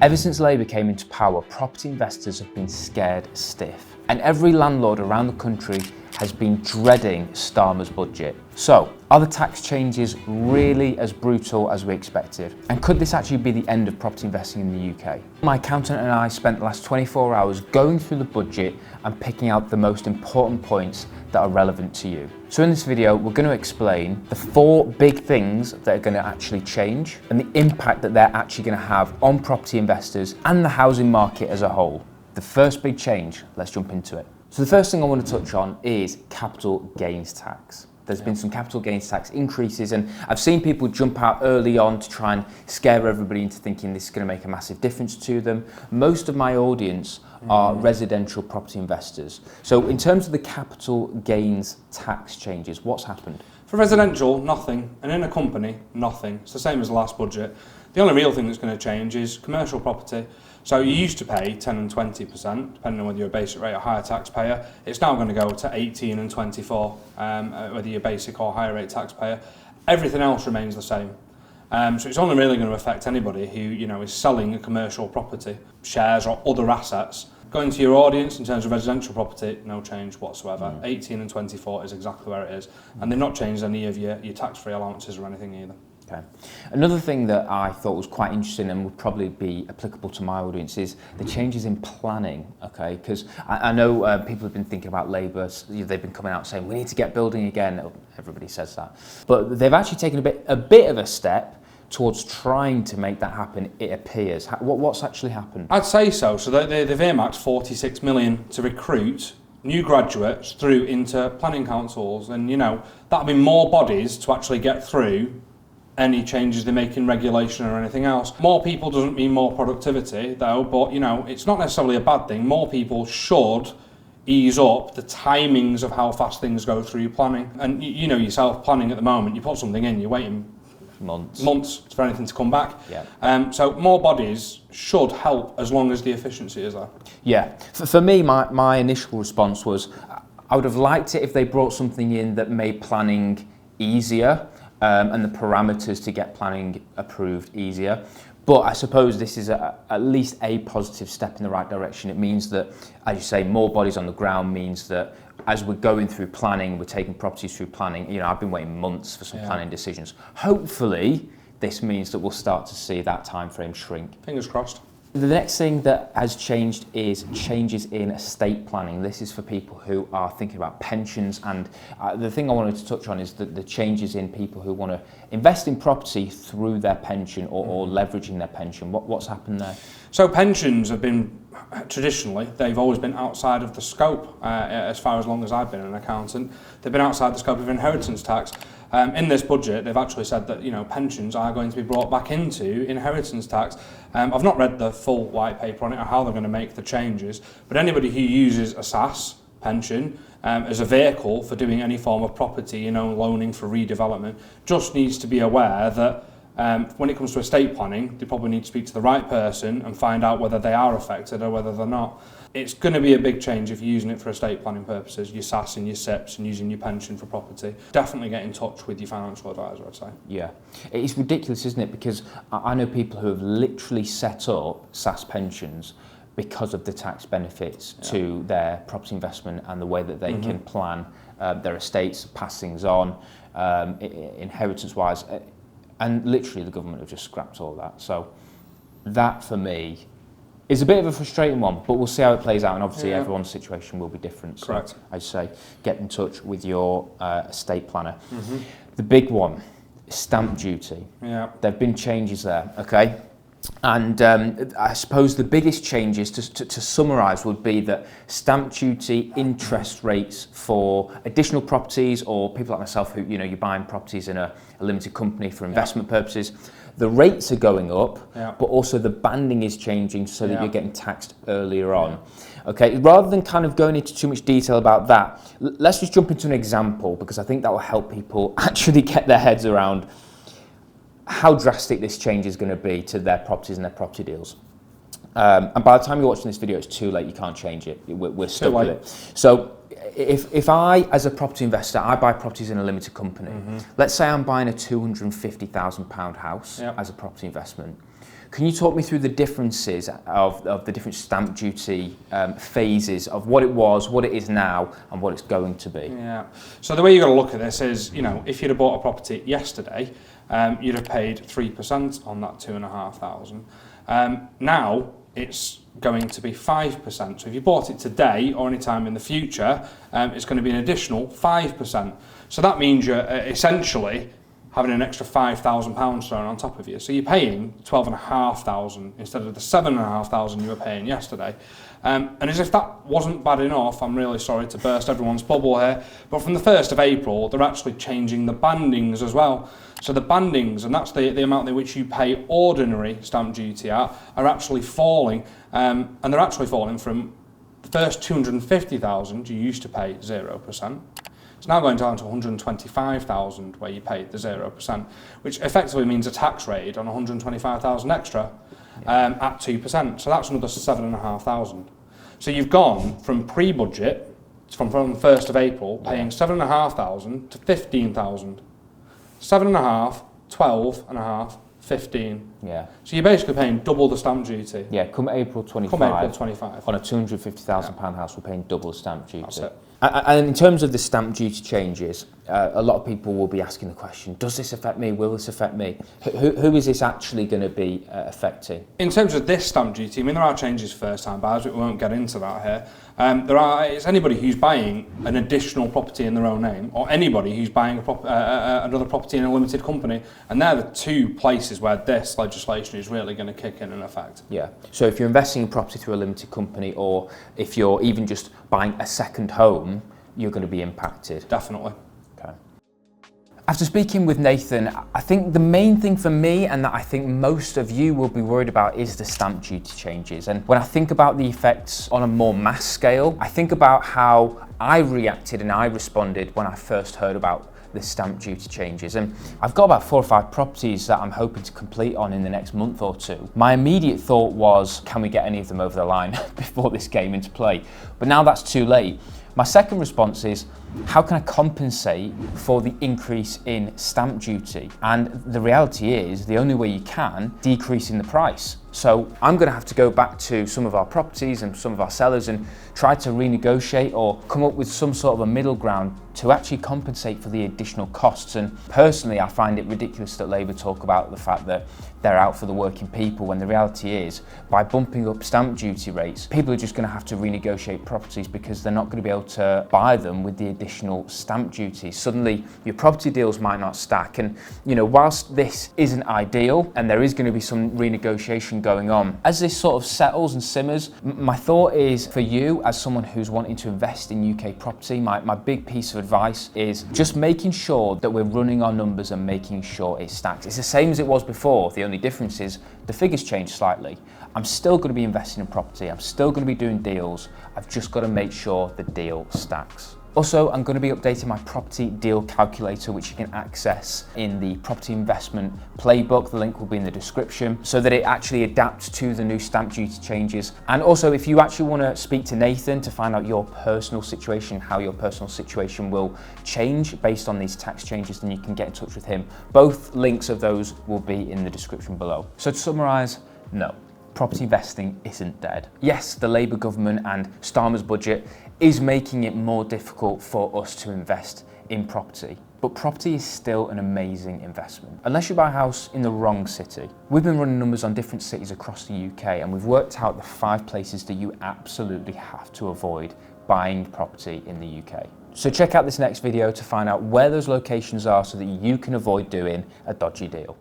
Ever since Labour came into power, property investors have been scared stiff, and every landlord around the country has been dreading Starmer's budget. So, are the tax changes really as brutal as we expected? And could this actually be the end of property investing in the UK? My accountant and I spent the last 24 hours going through the budget and picking out the most important points that are relevant to you. So in this video, we're going to explain the 4 big things that are going to actually change and the impact that they're actually going to have on property investors and the housing market as a whole. The first big change, let's jump into it. So the first thing I want to touch on is capital gains tax. There's been some capital gains tax increases, and I've seen people jump out early on to try and scare everybody into thinking this is going to make a massive difference to them. Most of my audience are residential property investors. So in terms of the capital gains tax changes, what's happened? For residential, nothing, and in a company, nothing. It's the same as the last budget. The only real thing that's going to change is commercial property. So you used to pay 10 and 20%, depending on whether you're a basic rate or higher taxpayer. It's now going to go to 18 and 24, whether you're basic or higher rate taxpayer. Everything else remains the same. So it's only really going to affect anybody who, is selling a commercial property, shares or other assets. Going to your audience in terms of residential property, no change whatsoever. 18 and 24 is exactly where it is. And they've not changed any of your tax-free allowances or anything either. Okay. Another thing that I thought was quite interesting and would probably be applicable to my audience is the changes in planning, okay? Because I know people have been thinking about Labour, they've been coming out saying we need to get building again, everybody says that. But they've actually taken a bit of a step towards trying to make that happen, it appears. What's actually happened? I'd say so. So they've earmarked 46 million to recruit new graduates through into planning councils, and that'll be more bodies to actually get through any changes they make in regulation or anything else. More people doesn't mean more productivity though, but it's not necessarily a bad thing. More people should ease up the timings of how fast things go through planning. And you know yourself, planning at the moment, you put something in, you're waiting months for anything to come back. Yeah. So more bodies should help as long as the efficiency is there. Yeah. For me, my initial response was I would have liked it if they brought something in that made planning easier. And the parameters to get planning approved easier. But I suppose this is at least a positive step in the right direction. It means that, as you say, more bodies on the ground means that as we're going through planning, we're taking properties through planning. I've been waiting months for some planning decisions. Hopefully, this means that we'll start to see that time frame shrink. Fingers crossed. The next thing that has changed is changes in estate planning. This is for people who are thinking about pensions, and the thing I wanted to touch on is the changes in people who want to invest in property through their pension or leveraging their pension. What's happened there? So pensions have been, traditionally, they've always been outside of the scope, as far as long as I've been an accountant. They've been outside the scope of inheritance tax. In this budget, they've actually said that pensions are going to be brought back into inheritance tax. I've not read the full white paper on it or how they're going to make the changes, but anybody who uses a SAS pension as a vehicle for doing any form of property, loaning for redevelopment, just needs to be aware that when it comes to estate planning, they probably need to speak to the right person and find out whether they are affected or whether they're not. It's going to be a big change if you're using it for estate planning purposes, your SAS and your SIPs, and using your pension for property. Definitely get in touch with your financial advisor, I'd say. Yeah. It's ridiculous, isn't it? Because I know people who have literally set up SAS pensions because of the tax benefits to their property investment and the way that they can plan their estates, pass things on, inheritance-wise. And literally the government have just scrapped all that. So that, for me, is a bit of a frustrating one, but we'll see how it plays out, and obviously everyone's situation will be different. Correct. So I say, get in touch with your estate planner. The big one is stamp duty. Yeah. There have been changes there, okay? And I suppose the biggest changes, to summarise, would be that stamp duty interest rates for additional properties, or people like myself who, you're buying properties in a limited company for investment purposes, the rates are going up, but also the banding is changing so that you're getting taxed earlier on. Okay, rather than kind of going into too much detail about that, let's just jump into an example, because I think that will help people actually get their heads around how drastic this change is going to be to their properties and their property deals. And by the time you're watching this video, it's too late, you can't change it. We're stuck with it. So if I, as a property investor, I buy properties in a limited company, let's say I'm buying a £250,000 house as a property investment. Can you talk me through the differences of the different stamp duty phases of what it was, what it is now, and what it's going to be? Yeah. So the way you've got to look at this is, you know, if you'd have bought a property yesterday, you'd have paid 3% on that 2,500. Now it's going to be 5%. So if you bought it today or any time in the future, it's going to be an additional 5%. So that means you're essentially having an extra £5,000 thrown on top of you. So you're paying 12,500 instead of the 7,500 you were paying yesterday. And as if that wasn't bad enough, I'm really sorry to burst everyone's bubble here, but from the 1st of April, they're actually changing the bandings as well. So the bandings, and that's the amount in which you pay ordinary stamp duty at, are actually falling. And they're actually falling from the first 250,000 you used to pay 0%. It's now going down to 125,000 where you paid the 0%, which effectively means a tax rate on 125,000 extra at 2%. So that's another 7,500. So you've gone from pre-budget, from the 1st of April, paying 7,500 to 15,000. 7.5, 12.5, 15. Yeah. So you're basically paying double the stamp duty. Yeah, come April 25. Come April 25. On a £250,000 house, we're paying double the stamp duty. That's it. And in terms of the stamp duty changes, a lot of people will be asking the question, does this affect me? Will this affect me? Who is this actually going to be affecting? In terms of this stamp duty, I mean, there are changes for first-time buyers, but we won't get into that here. It's anybody who's buying an additional property in their own name, or anybody who's buying another property in a limited company, and they're the two places where this legislation is really going to kick in effect. Yeah. So if you're investing in property through a limited company, or if you're even just buying a second home, you're going to be impacted. Definitely. Okay. After speaking with Nathan, I think the main thing for me, and that I think most of you will be worried about, is the stamp duty changes. And when I think about the effects on a more mass scale, I think about how I reacted and I responded when I first heard about the stamp duty changes. And I've got about 4 or 5 properties that I'm hoping to complete on in the next month or two. My immediate thought was, can we get any of them over the line before this came into play? But now that's too late. My second response is, how can I compensate for the increase in stamp duty? And the reality is, the only way you can, decreasing the price. So I'm going to have to go back to some of our properties and some of our sellers and try to renegotiate or come up with some sort of a middle ground to actually compensate for the additional costs. And personally, I find it ridiculous that Labour talk about the fact that they're out for the working people, when the reality is, by bumping up stamp duty rates, people are just going to have to renegotiate properties because they're not going to be able to buy them with the additional stamp duty. Suddenly, your property deals might not stack. And, you know, whilst this isn't ideal and there is going to be some renegotiation going on, as this sort of settles and simmers, my thought is, for you as someone who's wanting to invest in UK property, my big piece of advice is just making sure that we're running our numbers and making sure it stacks. It's the same as it was before. The only difference is the figures change slightly. I'm still going to be investing in property. I'm still going to be doing deals. I've just got to make sure the deal stacks. Also, I'm going to be updating my property deal calculator, which you can access in the property investment playbook. The link will be in the description, so that it actually adapts to the new stamp duty changes. And also, if you actually want to speak to Nathan to find out your personal situation, how your personal situation will change based on these tax changes, then you can get in touch with him. Both links of those will be in the description below. So to summarise, no, property investing isn't dead. Yes, the Labour government and Starmer's budget is making it more difficult for us to invest in property. But property is still an amazing investment, unless you buy a house in the wrong city. We've been running numbers on different cities across the UK, and we've worked out the 5 places that you absolutely have to avoid buying property in the UK. So check out this next video to find out where those locations are so that you can avoid doing a dodgy deal.